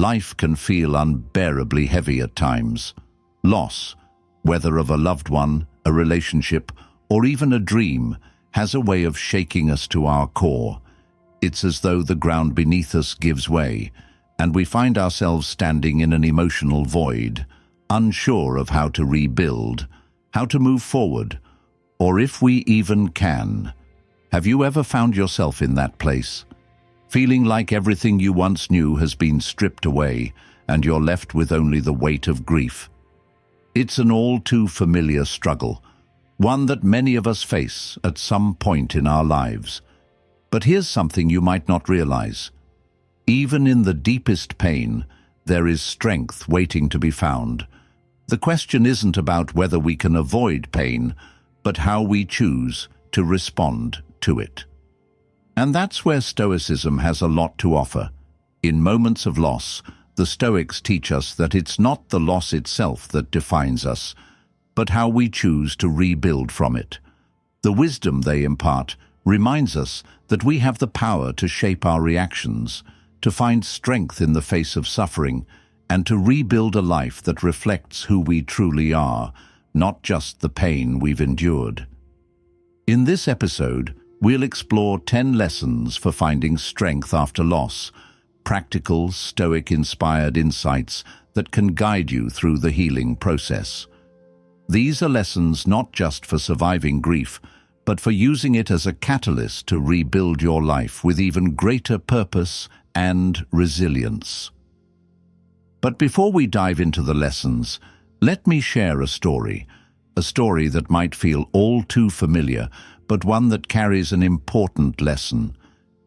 life can feel unbearably heavy at times. Loss, whether of a loved one, a relationship, or even a dream, has a way of shaking us to our core. It's as though the ground beneath us gives way, and we find ourselves standing in an emotional void, unsure of how to rebuild, how to move forward, or if we even can. Have you ever found yourself in that place? Feeling like everything you once knew has been stripped away, and you're left with only the weight of grief? It's an all too familiar struggle, one that many of us face at some point in our lives. But here's something you might not realize. Even in the deepest pain, there is strength waiting to be found. The question isn't about whether we can avoid pain, but how we choose to respond to it. And that's where Stoicism has a lot to offer. In moments of loss, the Stoics teach us that it's not the loss itself that defines us, but how we choose to rebuild from it. The wisdom they impart reminds us that we have the power to shape our reactions, to find strength in the face of suffering, and to rebuild a life that reflects who we truly are, not just the pain we've endured. In this episode, we'll explore 10 lessons for finding strength after loss, practical, Stoic-inspired insights that can guide you through the healing process. These are lessons not just for surviving grief, but for using it as a catalyst to rebuild your life with even greater purpose and resilience. But before we dive into the lessons, let me share a story that might feel all too familiar, but one that carries an important lesson.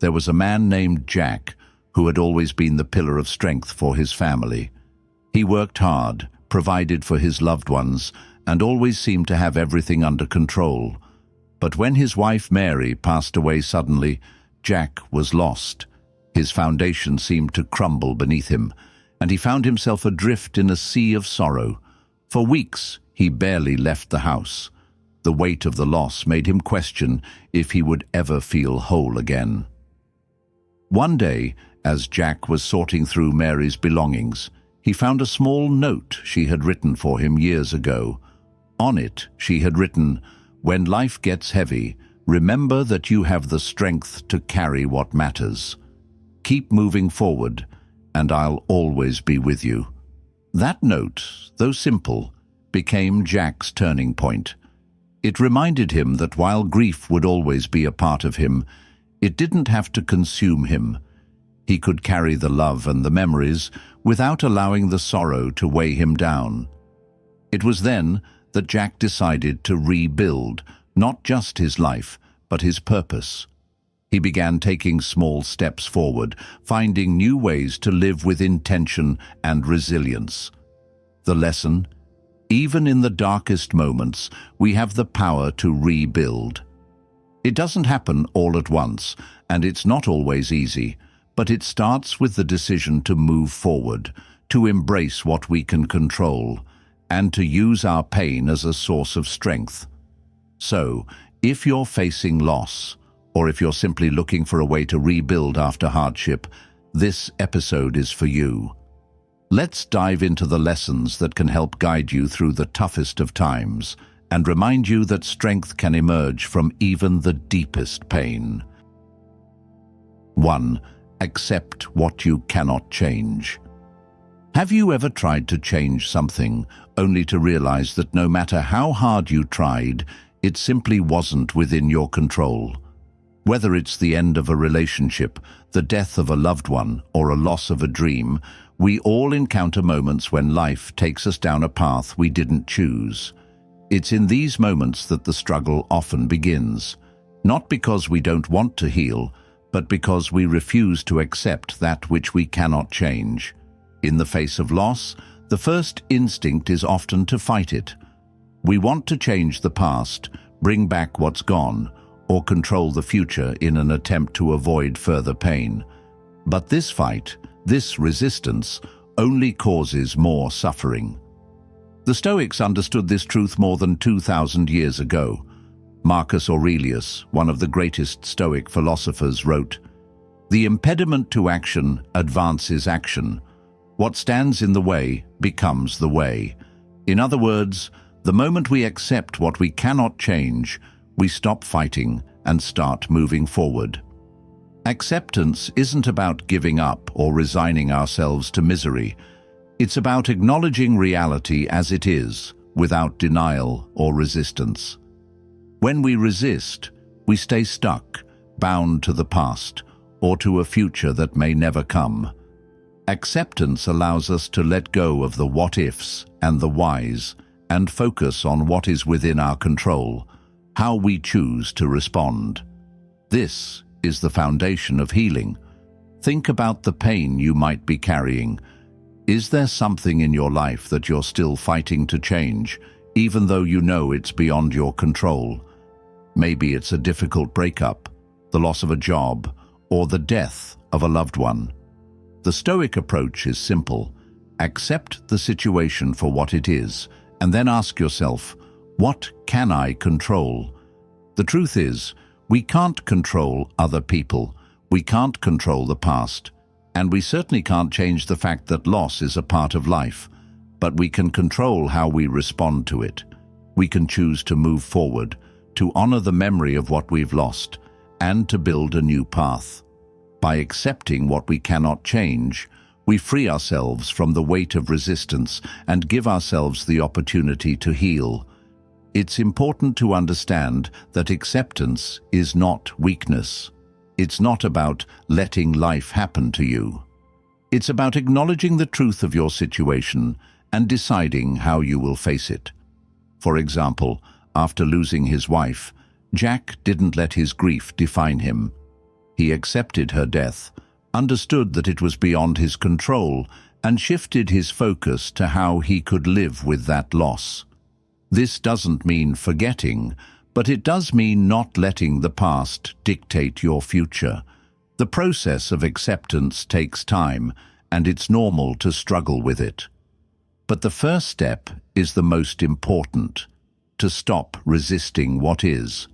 There was a man named Jack who had always been the pillar of strength for his family. He worked hard, provided for his loved ones, and always seemed to have everything under control. But when his wife Mary passed away suddenly, Jack was lost. His foundation seemed to crumble beneath him, and he found himself adrift in a sea of sorrow. For weeks, he barely left the house. The weight of the loss made him question if he would ever feel whole again. One day, as Jack was sorting through Mary's belongings, he found a small note she had written for him years ago. On it, she had written, "When life gets heavy, remember that you have the strength to carry what matters. Keep moving forward, and I'll always be with you." That note, though simple, became Jack's turning point. It reminded him that while grief would always be a part of him, it didn't have to consume him. He could carry the love and the memories without allowing the sorrow to weigh him down. It was then that Jack decided to rebuild not just his life, but his purpose. He began taking small steps forward, finding new ways to live with intention and resilience. The lesson: even in the darkest moments, we have the power to rebuild. It doesn't happen all at once, and it's not always easy, but it starts with the decision to move forward, to embrace what we can control, and to use our pain as a source of strength. So, if you're facing loss, or if you're simply looking for a way to rebuild after hardship, this episode is for you. Let's dive into the lessons that can help guide you through the toughest of times and remind you that strength can emerge from even the deepest pain. 1. Accept what you cannot change. Have you ever tried to change something only to realize that no matter how hard you tried, it simply wasn't within your control? Whether it's the end of a relationship, the death of a loved one, or a loss of a dream, we all encounter moments when life takes us down a path we didn't choose. It's in these moments that the struggle often begins, not because we don't want to heal, but because we refuse to accept that which we cannot change. In the face of loss, the first instinct is often to fight it. We want to change the past, bring back what's gone, or control the future in an attempt to avoid further pain. But this fight, this resistance, only causes more suffering. The Stoics understood this truth more than 2,000 years ago. Marcus Aurelius, one of the greatest Stoic philosophers, wrote, "The impediment to action advances action. What stands in the way becomes the way. In other words, the moment we accept what we cannot change, we stop fighting and start moving forward. Acceptance isn't about giving up or resigning ourselves to misery. It's about acknowledging reality as it is, without denial or resistance. When we resist, we stay stuck, bound to the past, or to a future that may never come. Acceptance allows us to let go of the what-ifs and the whys and focus on what is within our control, how we choose to respond. This is the foundation of healing. Think about the pain you might be carrying. Is there something in your life that you're still fighting to change, even though you know it's beyond your control? Maybe it's a difficult breakup, the loss of a job, or the death of a loved one. The Stoic approach is simple. Accept the situation for what it is, and then ask yourself, what can I control? The truth is, we can't control other people, we can't control the past, and we certainly can't change the fact that loss is a part of life, but we can control how we respond to it. We can choose to move forward, to honor the memory of what we've lost, and to build a new path. By accepting what we cannot change, we free ourselves from the weight of resistance and give ourselves the opportunity to heal. It's important to understand that acceptance is not weakness. It's not about letting life happen to you. It's about acknowledging the truth of your situation and deciding how you will face it. For example, after losing his wife, Jack didn't let his grief define him. He accepted her death, understood that it was beyond his control, and shifted his focus to how he could live with that loss. This doesn't mean forgetting, but it does mean not letting the past dictate your future. The process of acceptance takes time, and it's normal to struggle with it. But the first step is the most important: to stop resisting what is.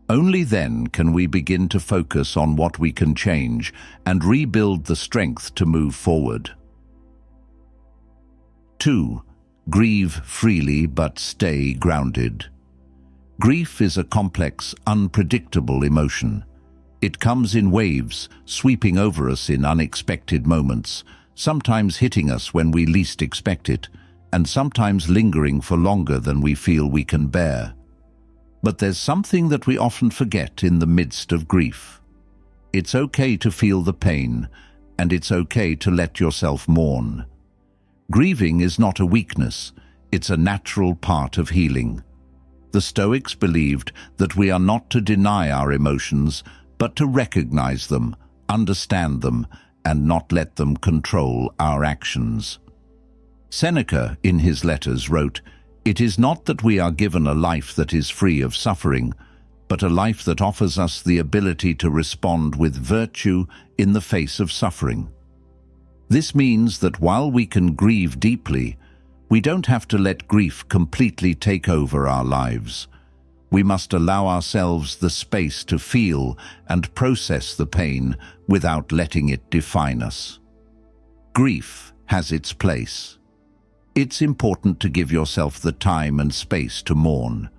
Only then can we begin to focus on what we can change and rebuild the strength to move forward. 2. Grieve freely but stay grounded. Grief is a complex, unpredictable emotion. It comes in waves, sweeping over us in unexpected moments, sometimes hitting us when we least expect it, and sometimes lingering for longer than we feel we can bear. But there's something that we often forget in the midst of grief. It's okay to feel the pain, and it's okay to let yourself mourn. Grieving is not a weakness, it's a natural part of healing. The Stoics believed that we are not to deny our emotions, but to recognize them, understand them, and not let them control our actions. Seneca, in his letters, wrote, "It is not that we are given a life that is free of suffering, but a life that offers us the ability to respond with virtue in the face of suffering." This means that while we can grieve deeply, we don't have to let grief completely take over our lives. We must allow ourselves the space to feel and process the pain without letting it define us. Grief has its place. It's important to give yourself the time and space to mourn.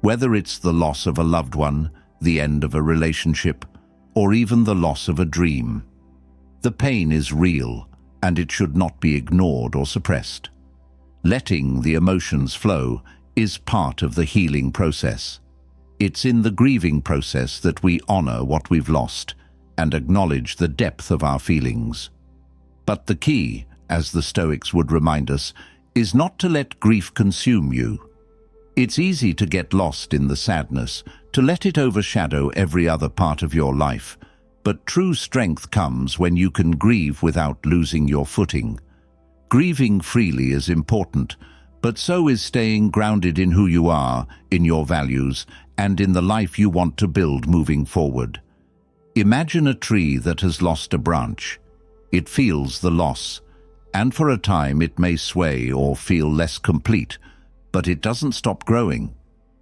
Whether it's the loss of a loved one, the end of a relationship, or even the loss of a dream. The pain is real, and it should not be ignored or suppressed. Letting the emotions flow is part of the healing process. It's in the grieving process that we honor what we've lost and acknowledge the depth of our feelings. But the key, as the Stoics would remind us, is not to let grief consume you. It's easy to get lost in the sadness, to let it overshadow every other part of your life, but true strength comes when you can grieve without losing your footing. Grieving freely is important, but so is staying grounded in who you are, in your values, and in the life you want to build moving forward. Imagine a tree that has lost a branch. It feels the loss, and for a time it may sway or feel less complete, but it doesn't stop growing.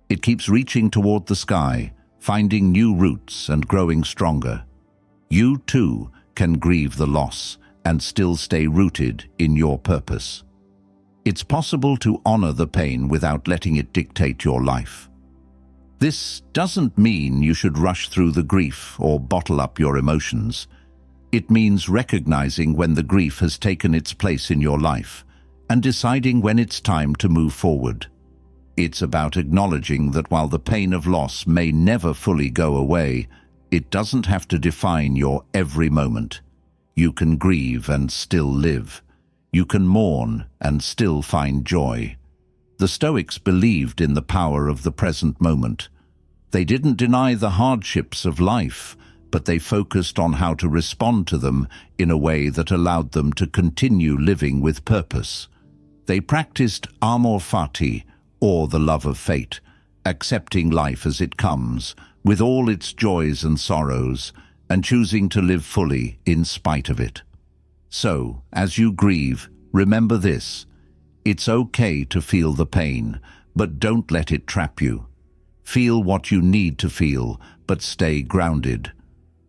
It keeps reaching toward the sky, finding new roots and growing stronger. You too can grieve the loss and still stay rooted in your purpose. It's possible to honor the pain without letting it dictate your life. This doesn't mean you should rush through the grief or bottle up your emotions. It means recognizing when the grief has taken its place in your life and deciding when it's time to move forward. It's about acknowledging that while the pain of loss may never fully go away, it doesn't have to define your every moment. You can grieve and still live. You can mourn and still find joy. The Stoics believed in the power of the present moment. They didn't deny the hardships of life, but they focused on how to respond to them in a way that allowed them to continue living with purpose. They practiced amor fati, or the love of fate, accepting life as it comes, with all its joys and sorrows, and choosing to live fully in spite of it. So, as you grieve, remember this: it's okay to feel the pain, but don't let it trap you. Feel what you need to feel, but stay grounded.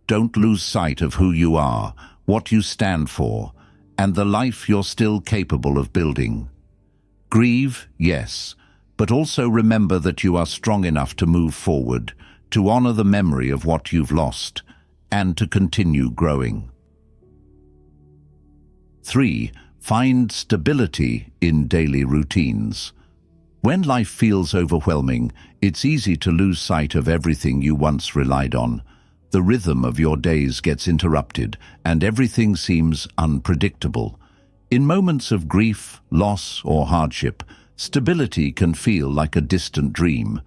Don't lose sight of who you are, what you stand for, and the life you're still capable of building. Grieve, yes, but also remember that you are strong enough to move forward, to honor the memory of what you've lost, and to continue growing. 3. Find stability in daily routines. When life feels overwhelming, it's easy to lose sight of everything you once relied on. The rhythm of your days gets interrupted, and everything seems unpredictable. In moments of grief, loss, or hardship, stability can feel like a distant dream.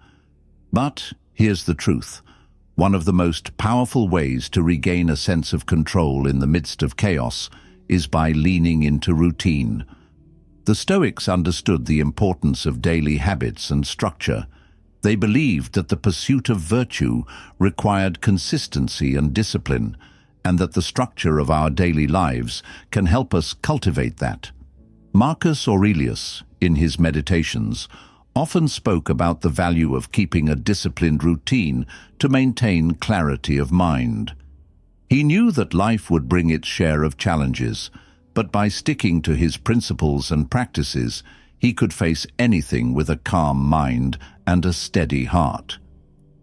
But here's the truth. One of the most powerful ways to regain a sense of control in the midst of chaos is by leaning into routine. The Stoics understood the importance of daily habits and structure. They believed that the pursuit of virtue required consistency and discipline, and that the structure of our daily lives can help us cultivate that. Marcus Aurelius, in his Meditations, often spoke about the value of keeping a disciplined routine to maintain clarity of mind. He knew that life would bring its share of challenges, but by sticking to his principles and practices, he could face anything with a calm mind and a steady heart.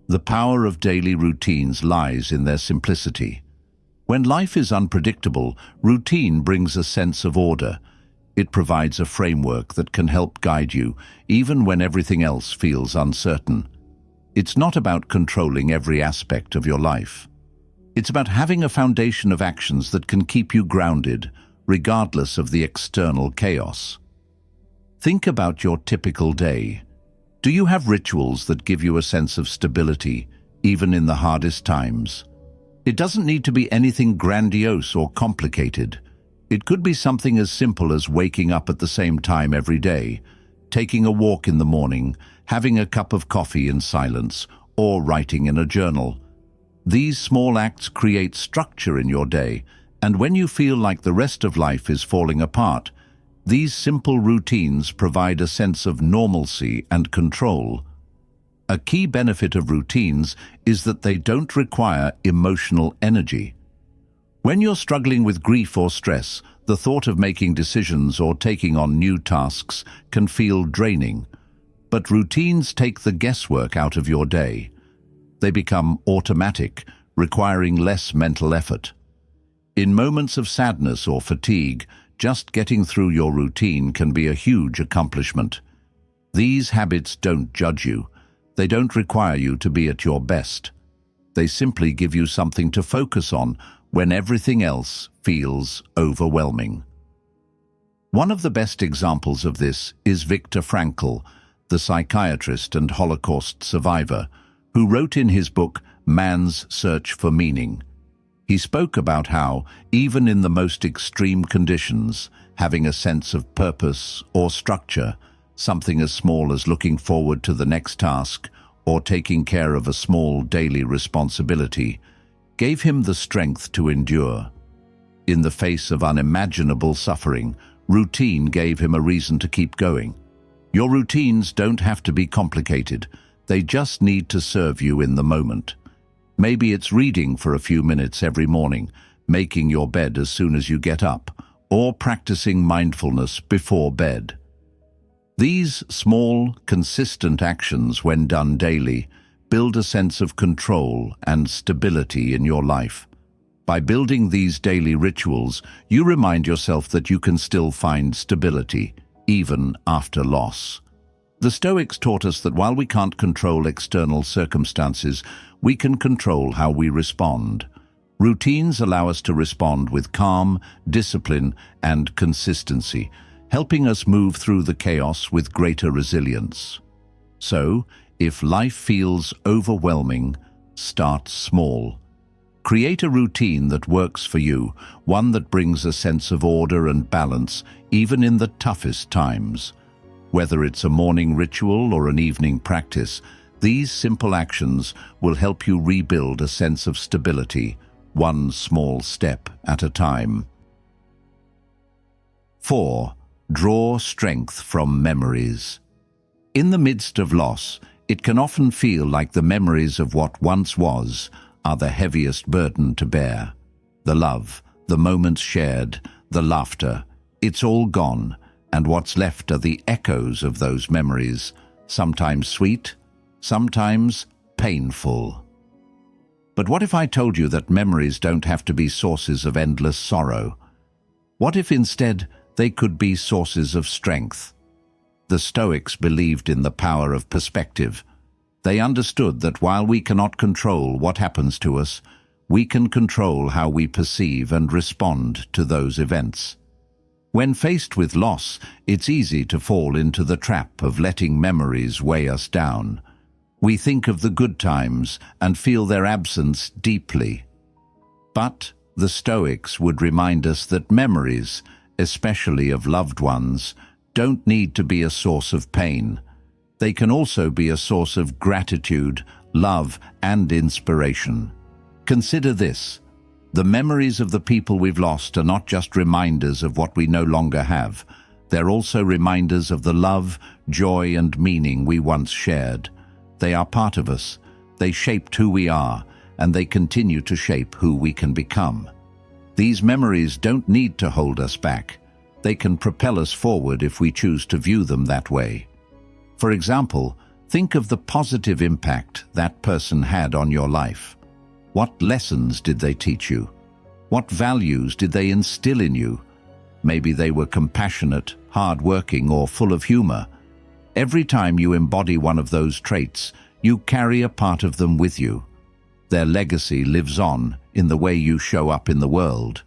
The power of daily routines lies in their simplicity. When life is unpredictable, routine brings a sense of order. It provides a framework that can help guide you, even when everything else feels uncertain. It's not about controlling every aspect of your life. It's about having a foundation of actions that can keep you grounded, regardless of the external chaos. Think about your typical day. Do you have rituals that give you a sense of stability, even in the hardest times? It doesn't need to be anything grandiose or complicated. It could be something as simple as waking up at the same time every day, taking a walk in the morning, having a cup of coffee in silence, or writing in a journal. These small acts create structure in your day, and when you feel like the rest of life is falling apart, these simple routines provide a sense of normalcy and control. A key benefit of routines is that they don't require emotional energy. When you're struggling with grief or stress, the thought of making decisions or taking on new tasks can feel draining. But routines take the guesswork out of your day. They become automatic, requiring less mental effort. In moments of sadness or fatigue, just getting through your routine can be a huge accomplishment. These habits don't judge you. They don't require you to be at your best. They simply give you something to focus on when everything else feels overwhelming. One of the best examples of this is Viktor Frankl, the psychiatrist and Holocaust survivor, who wrote in his book Man's Search for Meaning. He spoke about how, even in the most extreme conditions, having a sense of purpose or structure, something as small as looking forward to the next task or taking care of a small daily responsibility, gave him the strength to endure. In the face of unimaginable suffering, routine gave him a reason to keep going. Your routines don't have to be complicated. They just need to serve you in the moment. Maybe it's reading for a few minutes every morning. making your bed as soon as you get up, or practicing mindfulness before bed. These small, consistent actions, when done daily, build a sense of control and stability in your life. By building these daily rituals, you remind yourself that you can still find stability, even after loss. The Stoics taught us that while we can't control external circumstances, we can control how we respond. Routines allow us to respond with calm, discipline, and consistency, helping us move through the chaos with greater resilience. So, if life feels overwhelming, start small. Create a routine that works for you, one that brings a sense of order and balance, even in the toughest times. Whether it's a morning ritual or an evening practice, these simple actions will help you rebuild a sense of stability, one small step at a time. 4. Draw strength from memories. In the midst of loss, it can often feel like the memories of what once was are the heaviest burden to bear. The love, the moments shared, the laughter, it's all gone, and what's left are the echoes of those memories, sometimes sweet, sometimes painful. But what if I told you that memories don't have to be sources of endless sorrow? What if instead they could be sources of strength? The Stoics believed in the power of perspective. They understood that while we cannot control what happens to us, we can control how we perceive and respond to those events. When faced with loss, it's easy to fall into the trap of letting memories weigh us down. We think of the good times and feel their absence deeply. But the Stoics would remind us that memories, especially of loved ones, don't need to be a source of pain. They can also be a source of gratitude, love, and inspiration. Consider this. The memories of the people we've lost are not just reminders of what we no longer have. They're also reminders of the love, joy, and meaning we once shared. They are part of us. They shaped who we are, and they continue to shape who we can become. These memories don't need to hold us back. They can propel us forward if we choose to view them that way. For example, think of the positive impact that person had on your life. What lessons did they teach you? What values did they instill in you? Maybe they were compassionate, hard-working, or full of humor. Every time you embody one of those traits, you carry a part of them with you. Their legacy lives on in the way you show up in the world.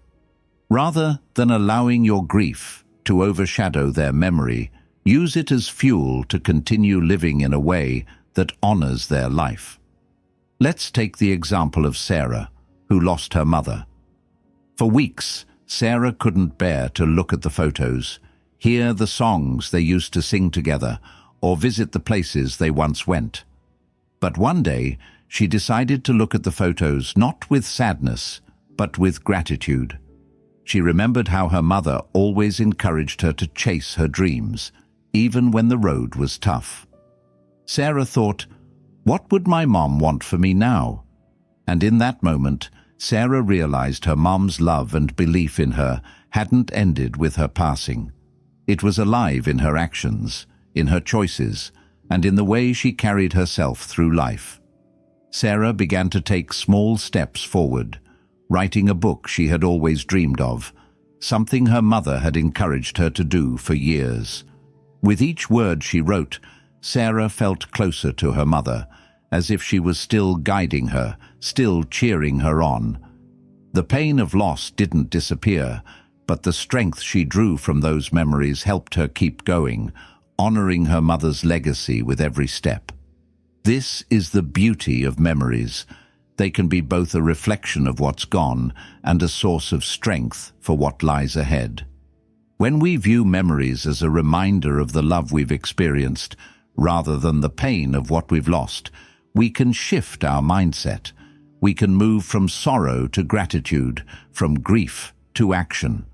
Rather than allowing your grief to overshadow their memory, use it as fuel to continue living in a way that honors their life. Let's take the example of Sarah, who lost her mother. For weeks, Sarah couldn't bear to look at the photos, hear the songs they used to sing together, or visit the places they once went. But one day, she decided to look at the photos not with sadness, but with gratitude. She remembered how her mother always encouraged her to chase her dreams, even when the road was tough. Sarah thought, "What would my mom want for me now?" And in that moment, Sarah realized her mom's love and belief in her hadn't ended with her passing. It was alive in her actions, in her choices, and in the way she carried herself through life. Sarah began to take small steps forward, writing a book she had always dreamed of, something her mother had encouraged her to do for years. With each word she wrote, Sarah felt closer to her mother, as if she was still guiding her, still cheering her on. The pain of loss didn't disappear, but the strength she drew from those memories helped her keep going, honoring her mother's legacy with every step. This is the beauty of memories. They can be both a reflection of what's gone and a source of strength for what lies ahead. When we view memories as a reminder of the love we've experienced, rather than the pain of what we've lost, we can shift our mindset. We can move from sorrow to gratitude, from grief to action.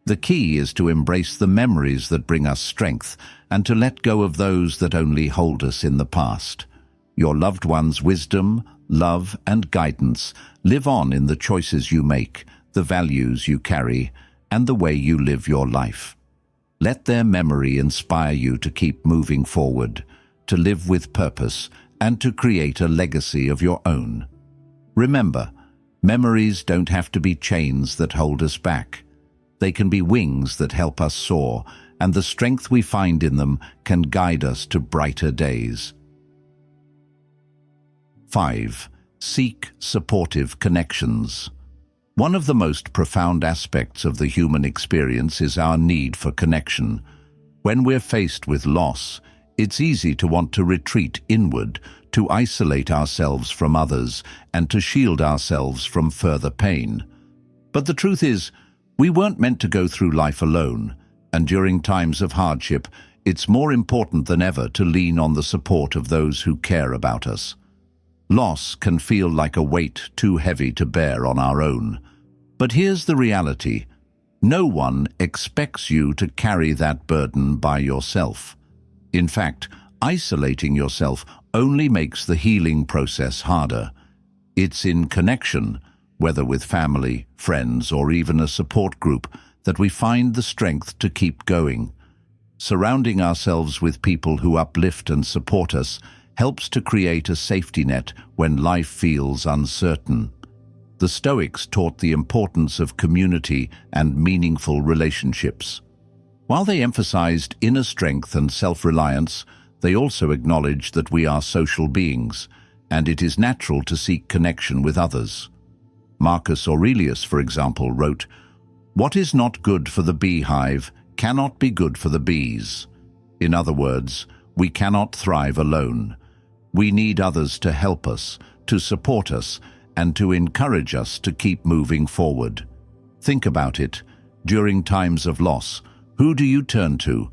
The key is to embrace the memories that bring us strength and to let go of those that only hold us in the past. Your loved ones' wisdom, love, and guidance live on in the choices you make, the values you carry, and the way you live your life. Let their memory inspire you to keep moving forward, to live with purpose, and to create a legacy of your own. Remember, memories don't have to be chains that hold us back. They can be wings that help us soar, and the strength we find in them can guide us to brighter days. 5. Seek supportive connections. One of the most profound aspects of the human experience is our need for connection. When we're faced with loss, it's easy to want to retreat inward, to isolate ourselves from others, and to shield ourselves from further pain. But the truth is, we weren't meant to go through life alone, and during times of hardship, it's more important than ever to lean on the support of those who care about us. Loss can feel like a weight too heavy to bear on our own. But here's the reality. No one expects you to carry that burden by yourself. In fact, isolating yourself only makes the healing process harder. It's in connection, whether with family, friends, or even a support group, that we find the strength to keep going. Surrounding ourselves with people who uplift and support us helps to create a safety net when life feels uncertain. The Stoics taught the importance of community and meaningful relationships. While they emphasized inner strength and self-reliance, they also acknowledged that we are social beings, and it is natural to seek connection with others. Marcus Aurelius, for example, wrote, "What is not good for the beehive cannot be good for the bees." In other words, we cannot thrive alone. We need others to help us, to support us, and to encourage us to keep moving forward. Think about it. During times of loss, who do you turn to?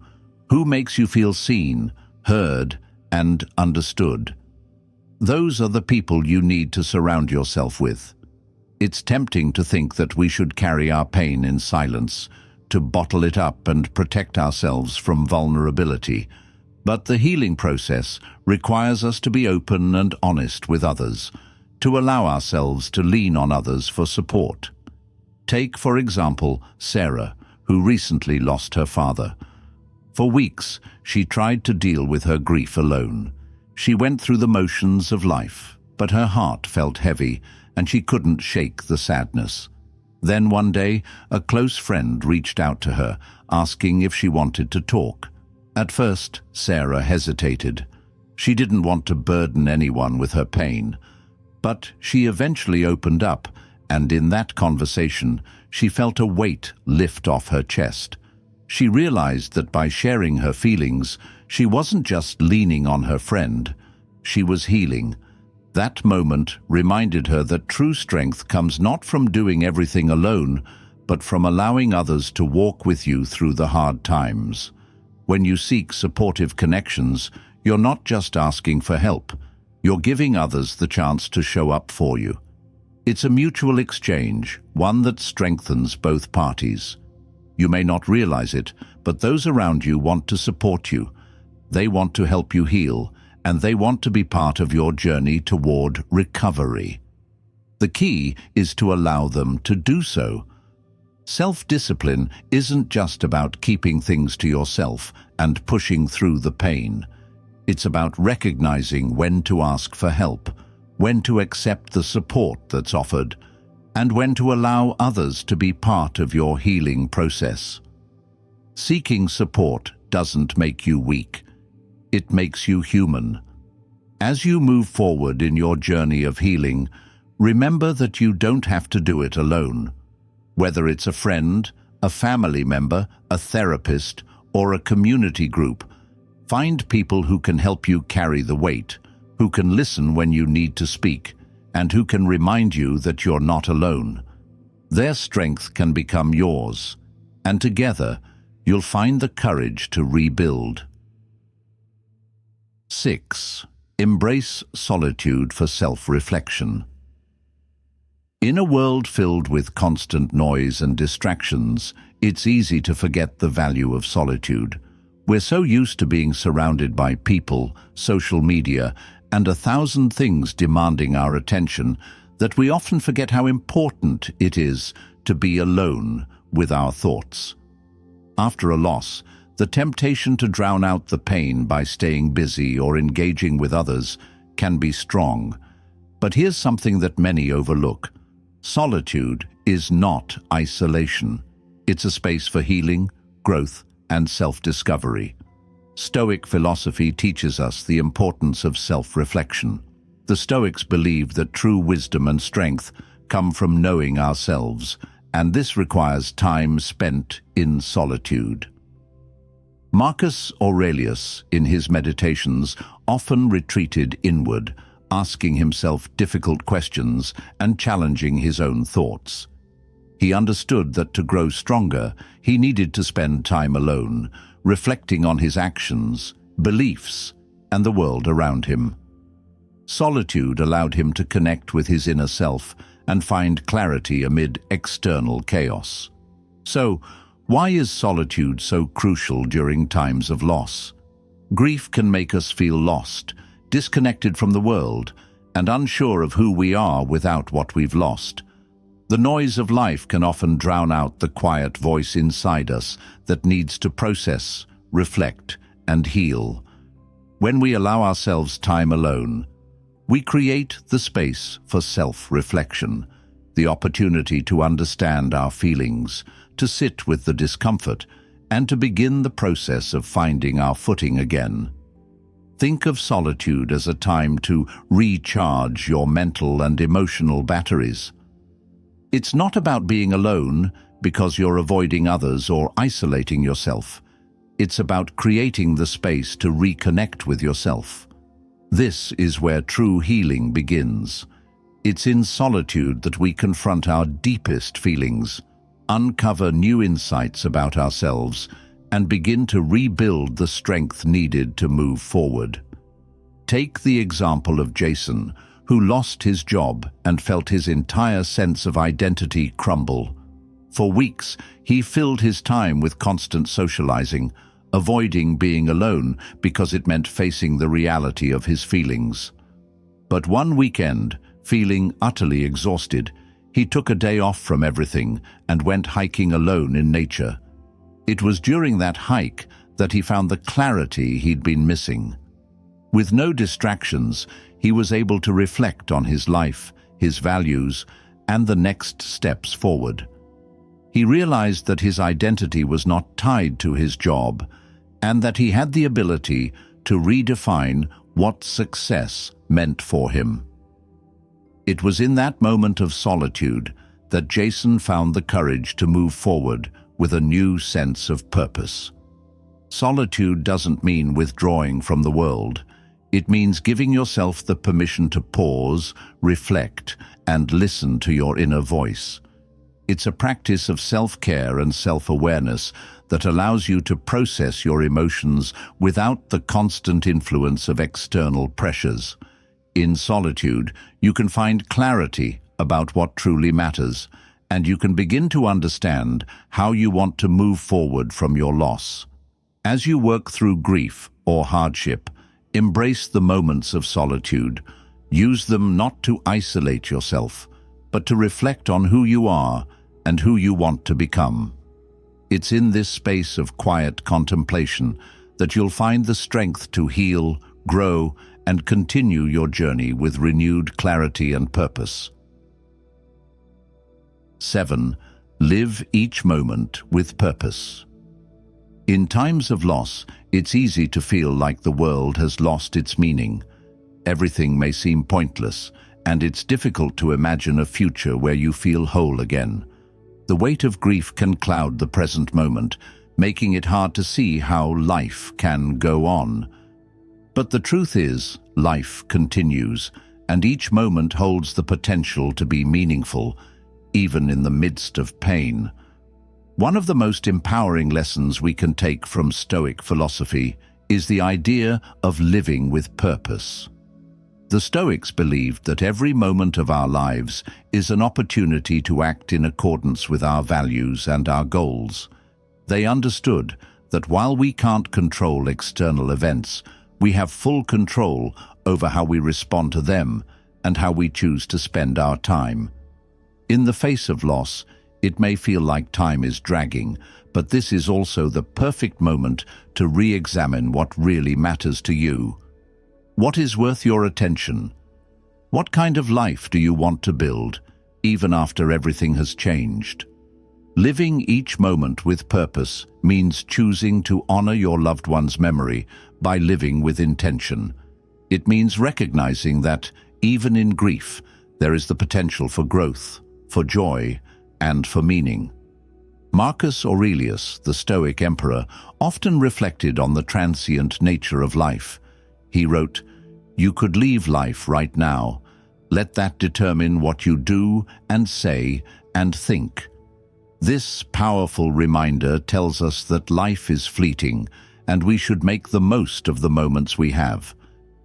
Who makes you feel seen, heard, and understood? Those are the people you need to surround yourself with. It's tempting to think that we should carry our pain in silence, to bottle it up and protect ourselves from vulnerability. But the healing process requires us to be open and honest with others, to allow ourselves to lean on others for support. Take, for example, Sarah, who recently lost her father. For weeks, she tried to deal with her grief alone. She went through the motions of life, but her heart felt heavy, and she couldn't shake the sadness. Then one day, a close friend reached out to her, asking if she wanted to talk. At first, Sarah hesitated. She didn't want to burden anyone with her pain. But she eventually opened up, and in that conversation, she felt a weight lift off her chest. She realized that by sharing her feelings, she wasn't just leaning on her friend, she was healing. That moment reminded her that true strength comes not from doing everything alone, but from allowing others to walk with you through the hard times. When you seek supportive connections, you're not just asking for help, you're giving others the chance to show up for you. It's a mutual exchange, one that strengthens both parties. You may not realize it, but those around you want to support you. They want to help you heal, and they want to be part of your journey toward recovery. The key is to allow them to do so. Self-discipline isn't just about keeping things to yourself and pushing through the pain. It's about recognizing when to ask for help, when to accept the support that's offered, and when to allow others to be part of your healing process. Seeking support doesn't make you weak. It makes you human. As you move forward in your journey of healing, remember that you don't have to do it alone. Whether it's a friend, a family member, a therapist, or a community group, find people who can help you carry the weight, who can listen when you need to speak, and who can remind you that you're not alone. Their strength can become yours, and together you'll find the courage to rebuild. 6. Embrace solitude for self-reflection. In a world filled with constant noise and distractions, it's easy to forget the value of solitude. We're so used to being surrounded by people, social media, and 1,000 things demanding our attention that we often forget how important it is to be alone with our thoughts. After a loss, the temptation to drown out the pain by staying busy or engaging with others can be strong. But here's something that many overlook. Solitude is not isolation. It's a space for healing, growth, and self-discovery. Stoic philosophy teaches us the importance of self-reflection. The Stoics believed that true wisdom and strength come from knowing ourselves, and this requires time spent in solitude. Marcus Aurelius, in his meditations, often retreated inward, asking himself difficult questions and challenging his own thoughts. He understood that to grow stronger, he needed to spend time alone, reflecting on his actions, beliefs, and the world around him. Solitude allowed him to connect with his inner self and find clarity amid external chaos. So, why is solitude so crucial during times of loss? Grief can make us feel lost, disconnected from the world, and unsure of who we are without what we've lost. The noise of life can often drown out the quiet voice inside us that needs to process, reflect, and heal. When we allow ourselves time alone, we create the space for self-reflection, the opportunity to understand our feelings, to sit with the discomfort, and to begin the process of finding our footing again. Think of solitude as a time to recharge your mental and emotional batteries. It's not about being alone because you're avoiding others or isolating yourself. It's about creating the space to reconnect with yourself. This is where true healing begins. It's in solitude that we confront our deepest feelings, uncover new insights about ourselves, and begin to rebuild the strength needed to move forward. Take the example of Jason, who lost his job and felt his entire sense of identity crumble. For weeks, he filled his time with constant socializing, avoiding being alone because it meant facing the reality of his feelings. But one weekend, feeling utterly exhausted, he took a day off from everything and went hiking alone in nature. It was during that hike that he found the clarity he'd been missing. With no distractions, he was able to reflect on his life, his values, and the next steps forward. He realized that his identity was not tied to his job, and that he had the ability to redefine what success meant for him. It was in that moment of solitude that Jason found the courage to move forward with a new sense of purpose. Solitude doesn't mean withdrawing from the world. It means giving yourself the permission to pause, reflect, and listen to your inner voice. It's a practice of self-care and self-awareness that allows you to process your emotions without the constant influence of external pressures. In solitude, you can find clarity about what truly matters, and you can begin to understand how you want to move forward from your loss. As you work through grief or hardship, embrace the moments of solitude. Use them not to isolate yourself, but to reflect on who you are and who you want to become. It's in this space of quiet contemplation that you'll find the strength to heal, grow, and continue your journey with renewed clarity and purpose. 7. Live each moment with purpose. In times of loss, it's easy to feel like the world has lost its meaning. Everything may seem pointless, and it's difficult to imagine a future where you feel whole again. The weight of grief can cloud the present moment, making it hard to see how life can go on. But the truth is, life continues, and each moment holds the potential to be meaningful, even in the midst of pain. One of the most empowering lessons we can take from Stoic philosophy is the idea of living with purpose. The Stoics believed that every moment of our lives is an opportunity to act in accordance with our values and our goals. They understood that while we can't control external events, we have full control over how we respond to them and how we choose to spend our time. In the face of loss, It may feel like time is dragging, but this is also the perfect moment to re-examine what really matters to you. What is worth your attention? What kind of life do you want to build, even after everything has changed? Living each moment with purpose means choosing to honor your loved one's memory by living with intention. It means recognizing that, even in grief, there is the potential for growth, for joy, and for meaning. Marcus Aurelius, the Stoic emperor, often reflected on the transient nature of life. He wrote, "You could leave life right now. Let that determine what you do and say and think." This powerful reminder tells us that life is fleeting, and we should make the most of the moments we have.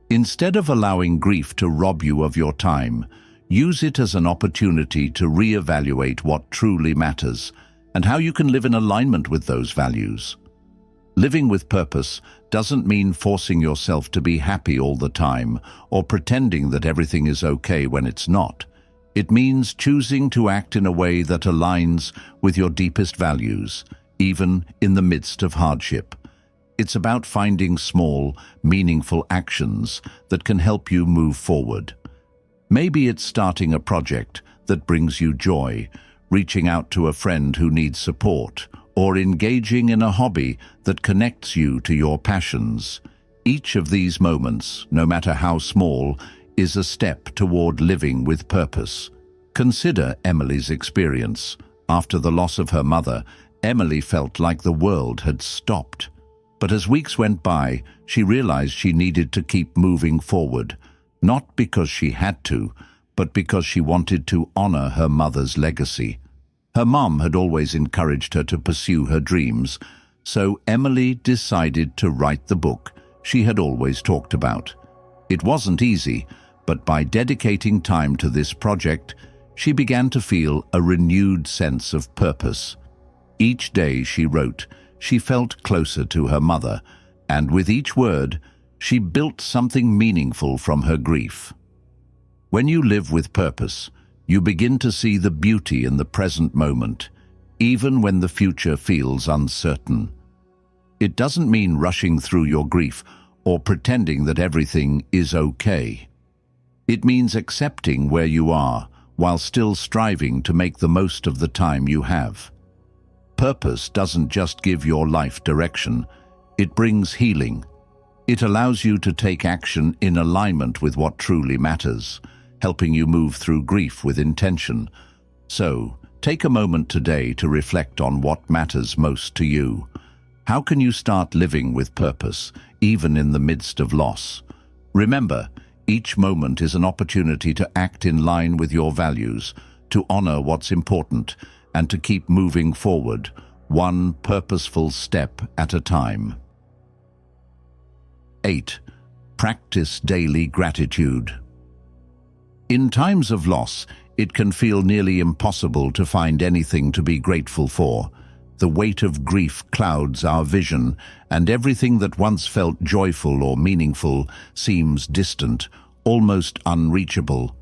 Instead of allowing grief to rob you of your time, use it as an opportunity to reevaluate what truly matters and how you can live in alignment with those values. Living with purpose doesn't mean forcing yourself to be happy all the time or pretending that everything is okay when it's not. It means choosing to act in a way that aligns with your deepest values, even in the midst of hardship. It's about finding small, meaningful actions that can help you move forward. Maybe it's starting a project that brings you joy, reaching out to a friend who needs support, or engaging in a hobby that connects you to your passions. Each of these moments, no matter how small, is a step toward living with purpose. Consider Emily's experience. After the loss of her mother, Emily felt like the world had stopped. But as weeks went by, she realized she needed to keep moving forward, not because she had to, but because she wanted to honor her mother's legacy. Her mom had always encouraged her to pursue her dreams, so Emily decided to write the book she had always talked about. It wasn't easy, but by dedicating time to this project, she began to feel a renewed sense of purpose. Each day she wrote, she felt closer to her mother, and with each word, she built something meaningful from her grief. When you live with purpose, you begin to see the beauty in the present moment, even when the future feels uncertain. It doesn't mean rushing through your grief or pretending that everything is okay. It means accepting where you are while still striving to make the most of the time you have. Purpose doesn't just give your life direction, it brings healing. It allows you to take action in alignment with what truly matters, helping you move through grief with intention. So, take a moment today to reflect on what matters most to you. How can you start living with purpose, even in the midst of loss? Remember, each moment is an opportunity to act in line with your values, to honor what's important, and to keep moving forward, one purposeful step at a time. 8. Practice daily gratitude. In times of loss, it can feel nearly impossible to find anything to be grateful for. The weight of grief clouds our vision, and everything that once felt joyful or meaningful seems distant, almost unreachable.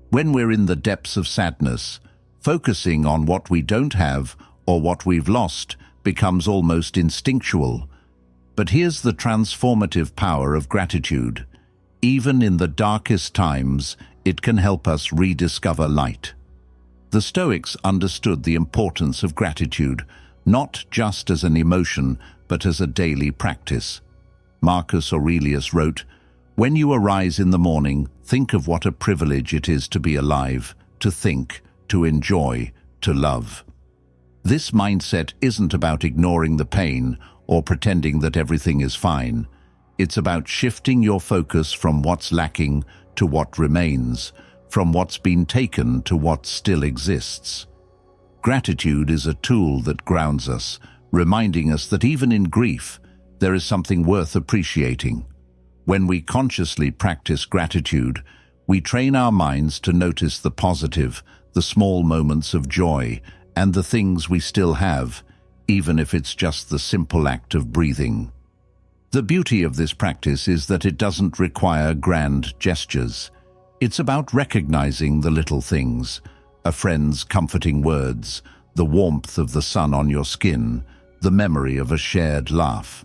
When we're in the depths of sadness, focusing on what we don't have or what we've lost becomes almost instinctual. But here's the transformative power of gratitude. Even in the darkest times, it can help us rediscover light. The Stoics understood the importance of gratitude, not just as an emotion, but as a daily practice. Marcus Aurelius wrote, "When you arise in the morning, think of what a privilege it is to be alive, to think, to enjoy, to love." This mindset isn't about ignoring the pain or pretending that everything is fine. It's about shifting your focus from what's lacking to what remains, from what's been taken to what still exists. Gratitude is a tool that grounds us, reminding us that even in grief, there is something worth appreciating. When we consciously practice gratitude, we train our minds to notice the positive, the small moments of joy, and the things we still have, even if it's just the simple act of breathing. The beauty of this practice is that it doesn't require grand gestures. It's about recognizing the little things, a friend's comforting words, the warmth of the sun on your skin, the memory of a shared laugh.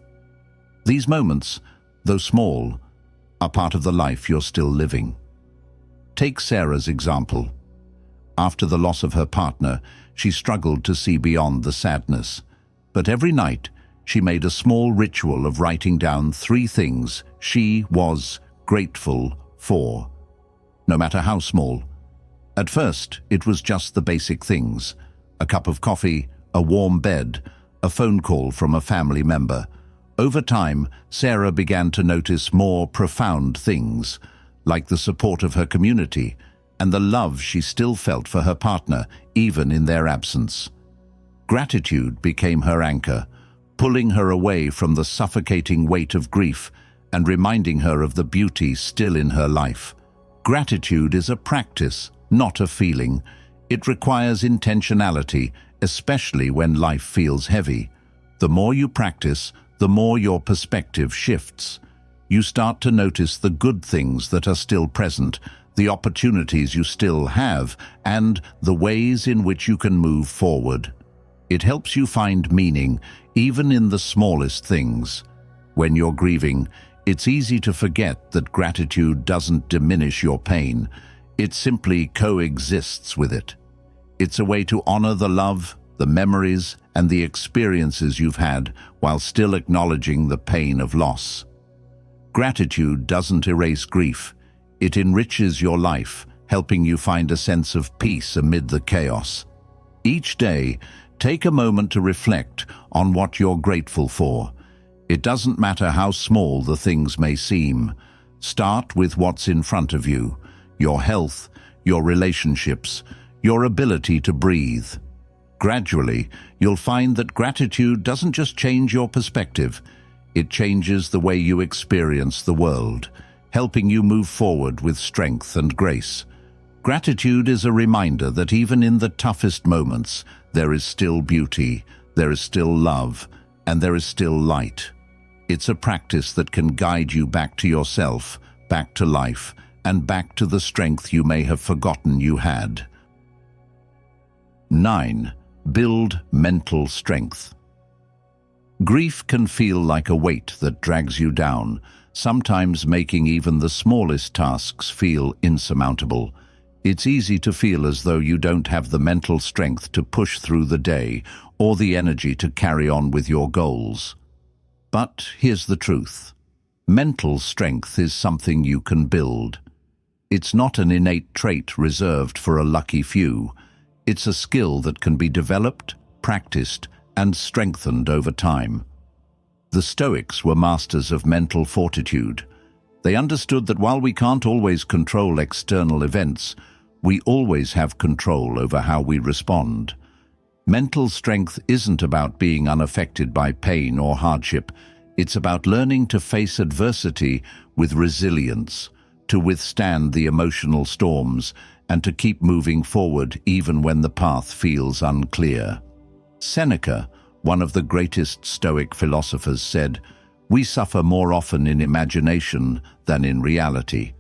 These moments, though small, are part of the life you're still living. Take Sarah's example. After the loss of her partner, she struggled to see beyond the sadness. But every night, she made a small ritual of writing down 3 things she was grateful for, no matter how small. At first, it was just the basic things: a cup of coffee, a warm bed, a phone call from a family member. Over time, Sarah began to notice more profound things, like the support of her community and the love she still felt for her partner, even in their absence. Gratitude became her anchor, pulling her away from the suffocating weight of grief and reminding her of the beauty still in her life. Gratitude is a practice, not a feeling. It requires intentionality, especially when life feels heavy. The more you practice, the more your perspective shifts. You start to notice the good things that are still present, the opportunities you still have, and the ways in which you can move forward. It helps you find meaning, even in the smallest things. When you're grieving, it's easy to forget that gratitude doesn't diminish your pain. It simply coexists with it. It's a way to honor the love, the memories, and the experiences you've had while still acknowledging the pain of loss. Gratitude doesn't erase grief. It enriches your life, helping you find a sense of peace amid the chaos. Each day, take a moment to reflect on what you're grateful for. It doesn't matter how small the things may seem. Start with what's in front of you: your health, your relationships, your ability to breathe. Gradually, you'll find that gratitude doesn't just change your perspective, it changes the way you experience the world, helping you move forward with strength and grace. Gratitude is a reminder that even in the toughest moments, there is still beauty, there is still love, and there is still light. It's a practice that can guide you back to yourself, back to life, and back to the strength you may have forgotten you had. 9. Build mental strength. Grief can feel like a weight that drags you down, sometimes making even the smallest tasks feel insurmountable. It's easy to feel as though you don't have the mental strength to push through the day or the energy to carry on with your goals. But here's the truth. Mental strength is something you can build. It's not an innate trait reserved for a lucky few. It's a skill that can be developed, practiced, and strengthened over time. The Stoics were masters of mental fortitude. They understood that while we can't always control external events, we always have control over how we respond. Mental strength isn't about being unaffected by pain or hardship. It's about learning to face adversity with resilience, to withstand the emotional storms, and to keep moving forward even when the path feels unclear. Seneca, one of the greatest Stoic philosophers, said, "We suffer more often in imagination than in reality."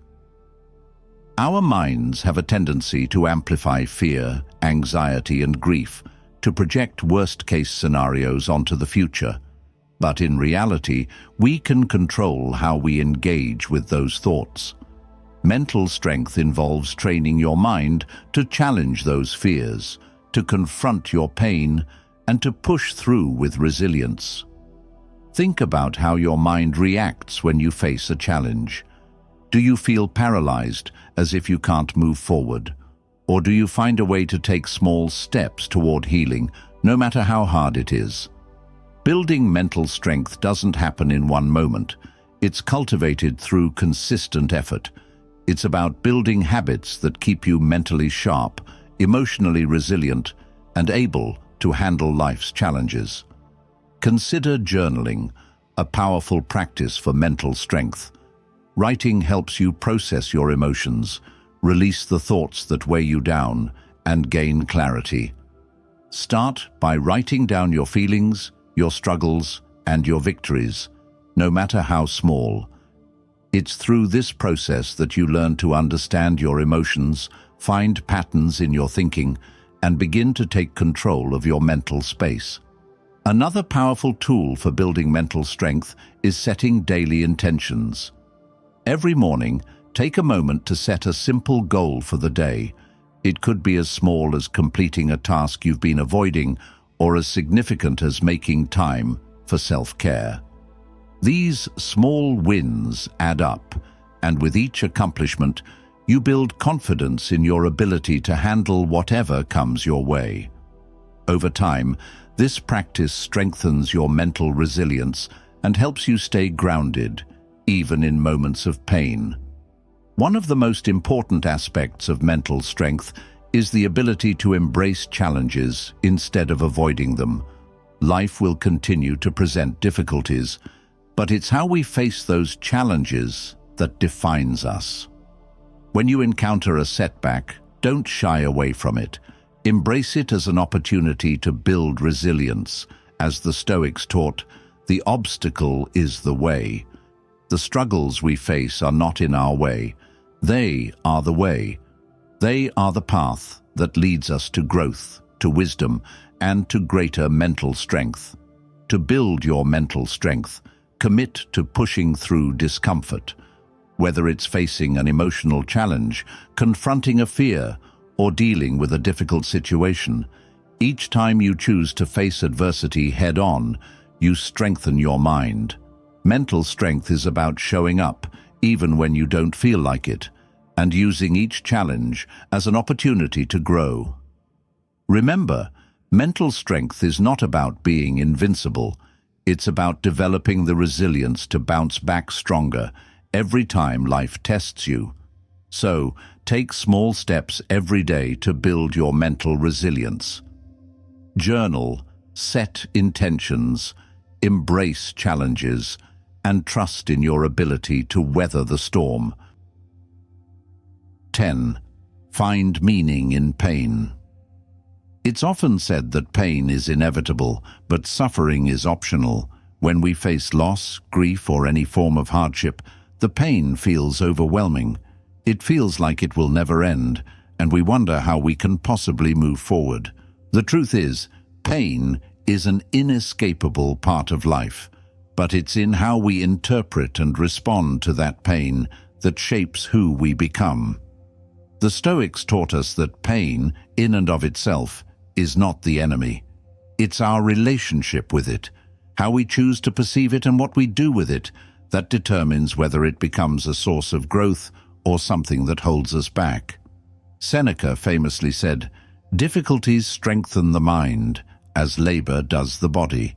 Our minds have a tendency to amplify fear, anxiety, and grief, to project worst-case scenarios onto the future. But in reality, we can control how we engage with those thoughts. Mental strength involves training your mind to challenge those fears, to confront your pain, and to push through with resilience. Think about how your mind reacts when you face a challenge. Do you feel paralyzed, as if you can't move forward? Or do you find a way to take small steps toward healing, no matter how hard it is? Building mental strength doesn't happen in one moment. It's cultivated through consistent effort. It's about building habits that keep you mentally sharp, emotionally resilient, and able to handle life's challenges. Consider journaling, a powerful practice for mental strength. Writing helps you process your emotions, release the thoughts that weigh you down, and gain clarity. Start by writing down your feelings, your struggles, and your victories, no matter how small. It's through this process that you learn to understand your emotions, find patterns in your thinking, and begin to take control of your mental space. Another powerful tool for building mental strength is setting daily intentions. Every morning, take a moment to set a simple goal for the day. It could be as small as completing a task you've been avoiding, or as significant as making time for self-care. These small wins add up, and with each accomplishment, you build confidence in your ability to handle whatever comes your way. Over time, this practice strengthens your mental resilience and helps you stay grounded, even in moments of pain. One of the most important aspects of mental strength is the ability to embrace challenges instead of avoiding them. Life will continue to present difficulties, but it's how we face those challenges that defines us. When you encounter a setback, don't shy away from it. Embrace it as an opportunity to build resilience. As the Stoics taught, the obstacle is the way. The struggles we face are not in our way. They are the way. They are the path that leads us to growth, to wisdom, and to greater mental strength. To build your mental strength, commit to pushing through discomfort. Whether it's facing an emotional challenge, confronting a fear, or dealing with a difficult situation, each time you choose to face adversity head-on, you strengthen your mind. Mental strength is about showing up, even when you don't feel like it, and using each challenge as an opportunity to grow. Remember, mental strength is not about being invincible. It's about developing the resilience to bounce back stronger every time life tests you. So, take small steps every day to build your mental resilience. Journal, set intentions, embrace challenges, and trust in your ability to weather the storm. 10. Find meaning in pain. It's often said that pain is inevitable, but suffering is optional. When we face loss, grief, or any form of hardship, the pain feels overwhelming. It feels like it will never end, and we wonder how we can possibly move forward. The truth is, pain is an inescapable part of life, but it's in how we interpret and respond to that pain that shapes who we become. The Stoics taught us that pain, in and of itself, is not the enemy. It's our relationship with it, how we choose to perceive it and what we do with it, that determines whether it becomes a source of growth or something that holds us back. Seneca famously said, "Difficulties strengthen the mind, as labor does the body."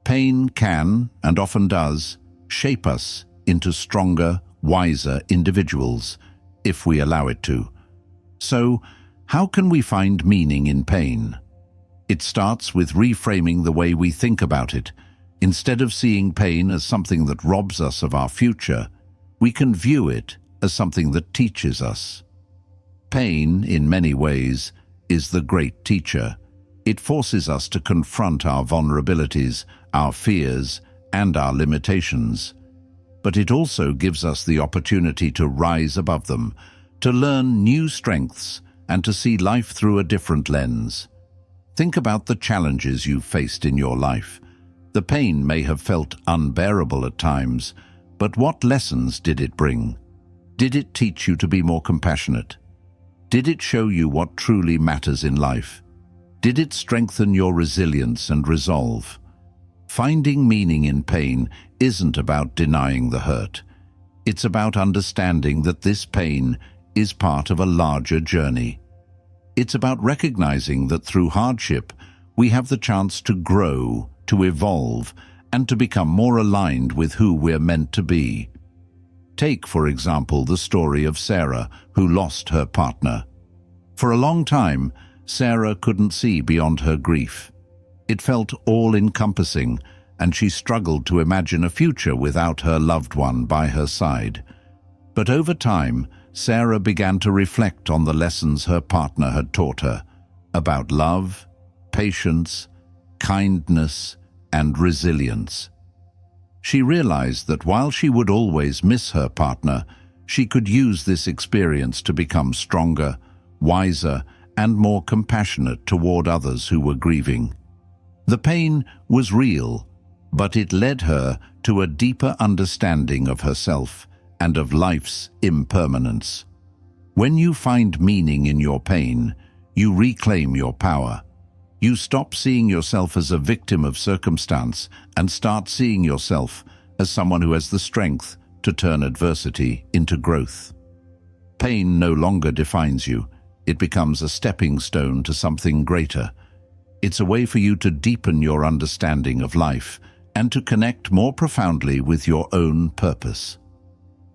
Pain can, and often does, shape us into stronger, wiser individuals, if we allow it to. So, how can we find meaning in pain? It starts with reframing the way we think about it. Instead of seeing pain as something that robs us of our future, we can view it as something that teaches us. Pain, in many ways, is the great teacher. It forces us to confront our vulnerabilities, our fears, and our limitations. But it also gives us the opportunity to rise above them, to learn new strengths, and to see life through a different lens. Think about the challenges you've faced in your life. The pain may have felt unbearable at times, but what lessons did it bring? Did it teach you to be more compassionate? Did it show you what truly matters in life? Did it strengthen your resilience and resolve? Finding meaning in pain isn't about denying the hurt. It's about understanding that this pain is part of a larger journey. It's about recognizing that through hardship, we have the chance to grow, to evolve, and to become more aligned with who we're meant to be. Take, for example, the story of Sarah, who lost her partner. For a long time, Sarah couldn't see beyond her grief. It felt all-encompassing, and she struggled to imagine a future without her loved one by her side. But over time, Sarah began to reflect on the lessons her partner had taught her about love, patience, kindness, and resilience. She realized that while she would always miss her partner, she could use this experience to become stronger, wiser, and more compassionate toward others who were grieving. The pain was real, but it led her to a deeper understanding of herself and of life's impermanence. When you find meaning in your pain, you reclaim your power. You stop seeing yourself as a victim of circumstance and start seeing yourself as someone who has the strength to turn adversity into growth. Pain no longer defines you. It becomes a stepping stone to something greater. It's a way for you to deepen your understanding of life and to connect more profoundly with your own purpose.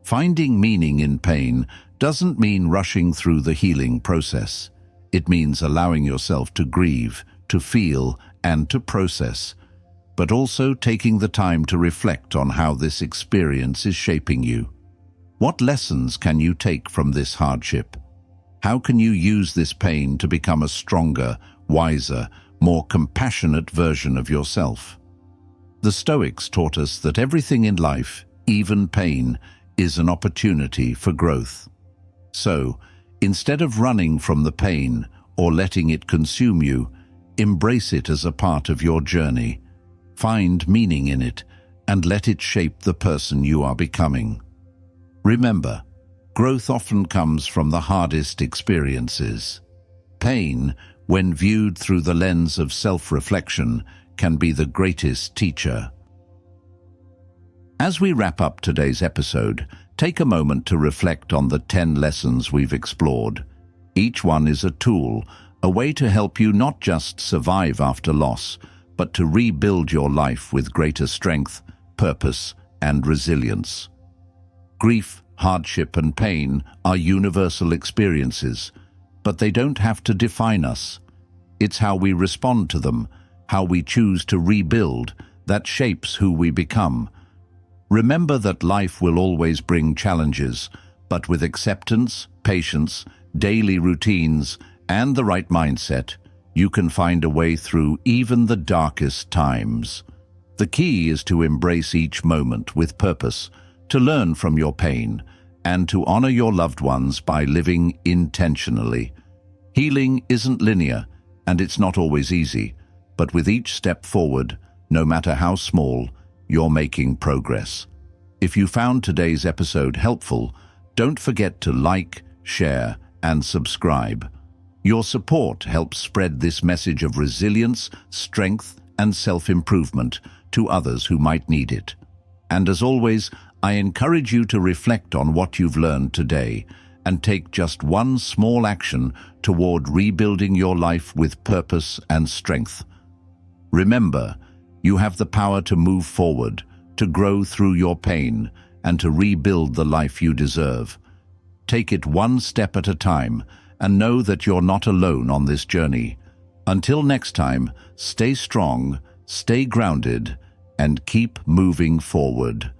Finding meaning in pain doesn't mean rushing through the healing process. It means allowing yourself to grieve, to feel, and to process, but also taking the time to reflect on how this experience is shaping you. What lessons can you take from this hardship? How can you use this pain to become a stronger, wiser, more compassionate version of yourself? The Stoics taught us that everything in life, even pain, is an opportunity for growth. So, instead of running from the pain or letting it consume you, embrace it as a part of your journey. Find meaning in it and let it shape the person you are becoming. Remember, growth often comes from the hardest experiences. Pain, when viewed through the lens of self-reflection, can be the greatest teacher. As we wrap up today's episode, take a moment to reflect on the 10 lessons we've explored. Each one is a tool, a way to help you not just survive after loss, but to rebuild your life with greater strength, purpose, and resilience. Grief, hardship, and pain are universal experiences, but they don't have to define us. It's how we respond to them, how we choose to rebuild, that shapes who we become. Remember that life will always bring challenges, but with acceptance, patience, daily routines, and the right mindset, you can find a way through even the darkest times. The key is to embrace each moment with purpose, to learn from your pain, and to honor your loved ones by living intentionally. Healing isn't linear, and it's not always easy, but with each step forward, no matter how small, you're making progress. If you found today's episode helpful, don't forget to like, share, and subscribe. Your support helps spread this message of resilience, strength, and self-improvement to others who might need it. And as always, I encourage you to reflect on what you've learned today and take just one small action toward rebuilding your life with purpose and strength. Remember, you have the power to move forward, to grow through your pain, and to rebuild the life you deserve. Take it one step at a time, and know that you're not alone on this journey. Until next time, stay strong, stay grounded, and keep moving forward.